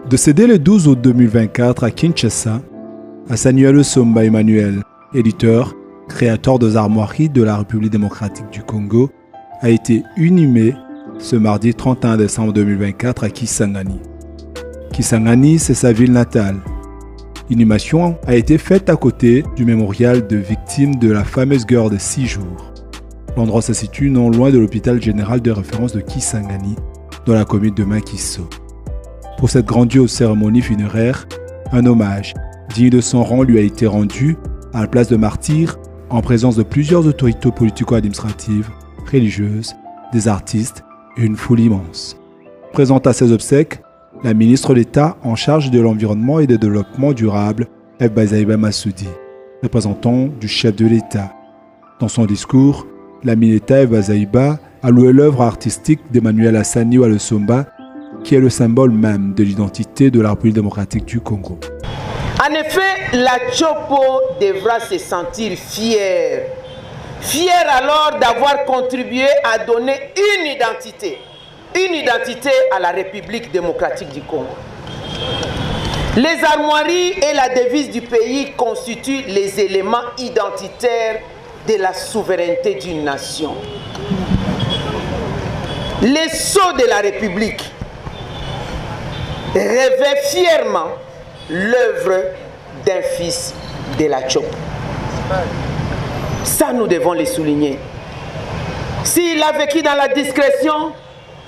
Décédé le 12 août 2024 à Kinshasa, Asani Alosomba Emmanuel, éditeur, créateur des armoiries de la République démocratique du Congo, a été inhumé ce mardi 31 décembre 2024 à Kisangani. Kisangani, c'est sa ville natale. L'inhumation a été faite à côté du mémorial de victimes de la fameuse guerre de 6 jours. L'endroit se situe non loin de l'hôpital général de référence de Kisangani, dans la commune de Makiso. Pour cette grandiose cérémonie funéraire, un hommage digne de son rang lui a été rendu à la place de martyr en présence de plusieurs autorités politico-administratives, religieuses, des artistes et une foule immense. Présente à ses obsèques, la ministre d'État en charge de l'environnement et du développement durable, Eve Bazaiba Massoudi, représentant du chef de l'État. Dans son discours, la ministre Eve Bazaiba a loué l'œuvre artistique d'Emmanuel Asani Alosomba, qui est le symbole même de l'identité de la République démocratique du Congo. En effet, la Tchopo devra se sentir fière. Fière alors d'avoir contribué à donner une identité à la République démocratique du Congo. Les armoiries et la devise du pays constituent les éléments identitaires de la souveraineté d'une nation. Les sceaux de la République revêt fièrement l'œuvre d'un fils de la Tchopo. Ça, nous devons le souligner. S'il a vécu dans la discrétion,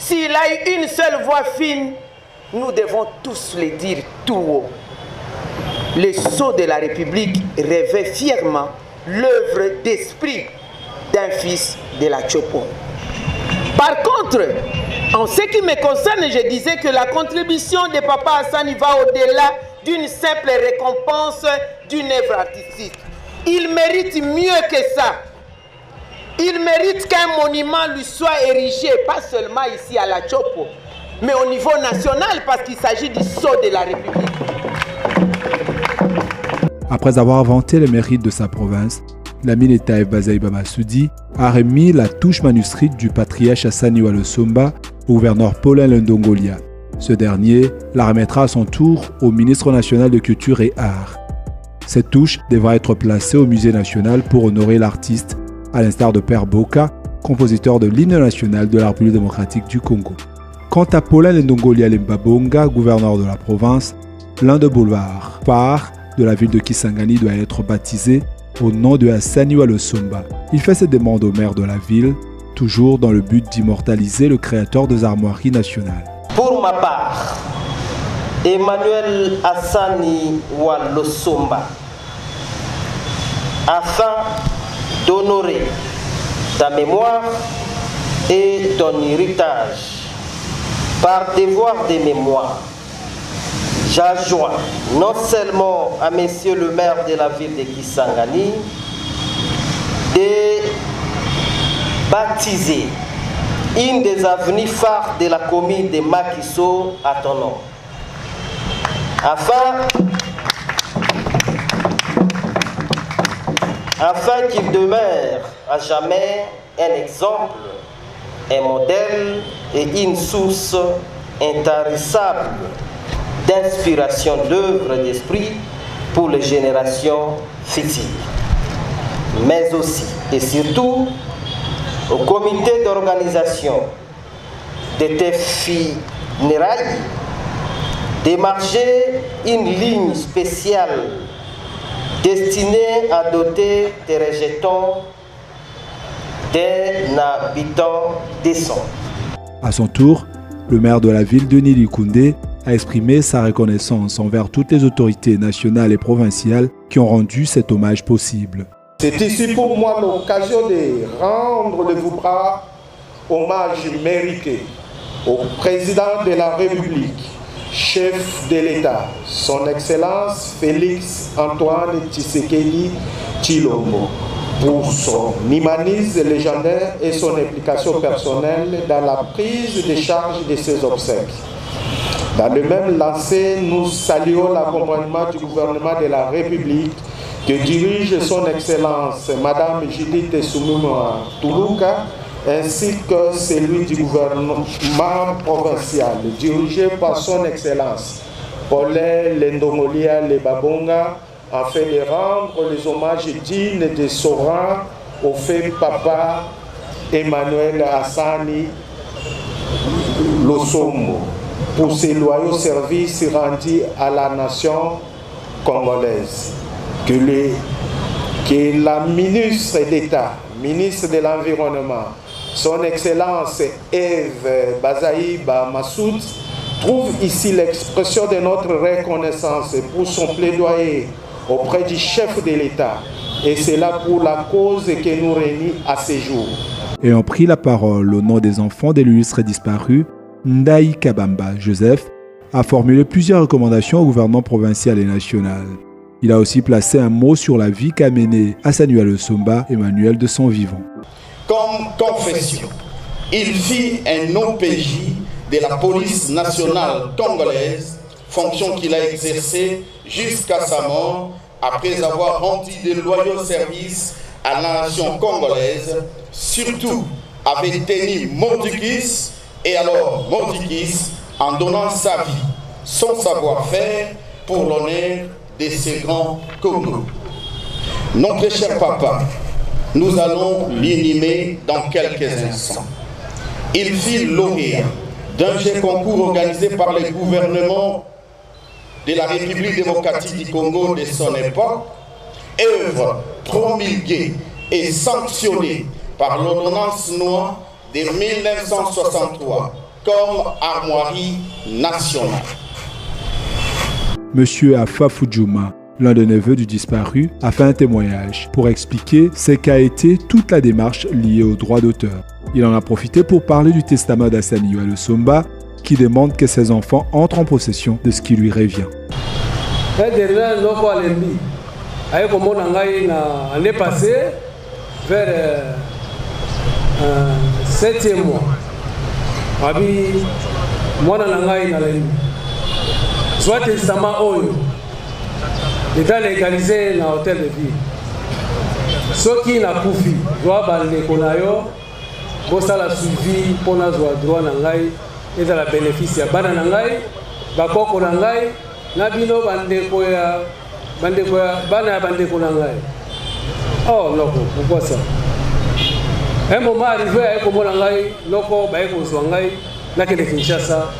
s'il a eu une seule voix fine, nous devons tous le dire tout haut. Le sceau de la République revêt fièrement l'œuvre d'esprit d'un fils de la Tchopo. Par contre, en ce qui me concerne, je disais que la contribution de Papa Asani va au-delà d'une simple récompense d'une œuvre artistique. Il mérite mieux que ça. Il mérite qu'un monument lui soit érigé, pas seulement ici à la Tchopo, mais au niveau national, parce qu'il s'agit du sceau de la République. Après avoir vanté les mérites de sa province, la ministre Eve Bazaiba Massoudi a remis la touche manuscrite du patriarche Asani Alosomba au gouverneur Paulin Lendongolia. Ce dernier la remettra à son tour au ministre national de Culture et Arts. Cette touche devra être placée au musée national pour honorer l'artiste, à l'instar de Père Boka, compositeur de l'hymne national de la République démocratique du Congo. Quant à Paulin Lendongolia Lembabonga, gouverneur de la province, l'un des boulevards phares de la ville de Kisangani doit être baptisé au nom de Asani Alosomba. Il fait ses demandes au maire de la ville, toujours dans le but d'immortaliser le créateur des armoiries nationales. Pour ma part, Emmanuel Asani Alosomba, afin d'honorer ta mémoire et ton héritage, par devoir de mémoire, j'adjoins non seulement à Monsieur le maire de la ville de Kisangani de baptiser une des avenues phares de la commune de Makiso à ton nom, afin qu'il demeure à jamais un exemple, un modèle et une source intarissable d'inspiration d'œuvres d'esprit pour les générations futures. Mais aussi et surtout au comité d'organisation de tes funérailles de marcher une ligne spéciale destinée à doter tes rejetons d'un habitant décent. À son tour, le maire de la ville, Denis Likunde, a exprimé sa reconnaissance envers toutes les autorités nationales et provinciales qui ont rendu cet hommage possible. C'est ici pour moi l'occasion de rendre de vos bras hommage mérité au président de la République, chef de l'État, son Excellence Félix Antoine Tshisekedi Tshilombo, pour son humanisme légendaire et son implication personnelle dans la prise de charge de ses obsèques. Dans le même lancé, nous saluons l'accompagnement du gouvernement de la République que dirige son Excellence Madame Judith Soumouma Toulouka, ainsi que celui du gouvernement provincial, dirigé par son Excellence Paulin Lendomolia Lebabonga, afin de rendre les hommages dignes de Sorin au fait Papa Emmanuel Hassani Losombo pour ses loyaux services rendus à la nation congolaise. Que la ministre d'État, ministre de l'Environnement, son Excellence Eve Bazaïba Massoud, trouve ici l'expression de notre reconnaissance pour son plaidoyer auprès du chef de l'État, et c'est là pour la cause que nous réunit à ce jour. Ayant pris la parole au nom des enfants de l'illustre disparu, Ndaï Kabamba Joseph a formulé plusieurs recommandations au gouvernement provincial et national. Il a aussi placé un mot sur la vie qu'a menée Assanuel Lusomba Emmanuel de son vivant. Comme confession, il fit un OPJ de la police nationale congolaise, fonction qu'il a exercée jusqu'à sa mort, après avoir rendu de loyaux services à la nation congolaise, surtout avec Denis Mordikis, et alors Mordikis, en donnant sa vie, son savoir-faire pour l'honneur de ces grands Congo. Notre cher papa, nous allons l'inhumer dans quelques instants. Il fit lauréat d'un jeu concours organisé par le gouvernement de la République démocratique du Congo de son époque, œuvre promulguée et sanctionnée par l'ordonnance noire de 1963 comme armoirie nationale. Monsieur Afa Fujuma, l'un des neveux du disparu, a fait un témoignage pour expliquer ce qu'a été toute la démarche liée au droit d'auteur. Il en a profité pour parler du testament d'Assanuel Lusomba qui demande que ses enfants entrent en possession de ce qui lui revient. L'année passée, vers 7e mois, moi, soit testament oyo l'État légalisé dans l'hôtel de ville. Ceux qui n'ont pas pu, doivent aller pour la suivi pour la droit nangai et dans la bénéfice ya bana nangai bakoko nangai na bino bandeko ya bana bandeko nangai. Oh loko, pourquoi ça? Un moment arrivé à Eko Monangai, loko ba Eko Zwangai, na kele Kinshasa,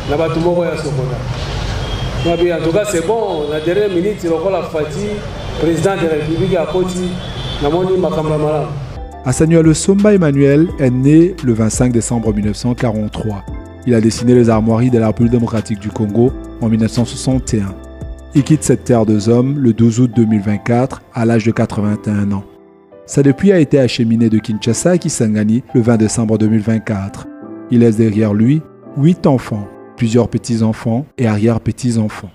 na batu moko ya Sokoda. En tout cas, c'est bon, la dernière minute, il a Fati, président de la République à Koti, na moni makamba malam. Assanuel Lusomba Emmanuel est né le 25 décembre 1943. Il a dessiné les armoiries de la République démocratique du Congo en 1961. Il quitte cette terre de hommes le 12 août 2024 à l'âge de 81 ans. Sa dépouille a été acheminée de Kinshasa à Kisangani le 20 décembre 2024. Il laisse derrière lui 8 enfants, plusieurs petits-enfants et arrière-petits-enfants.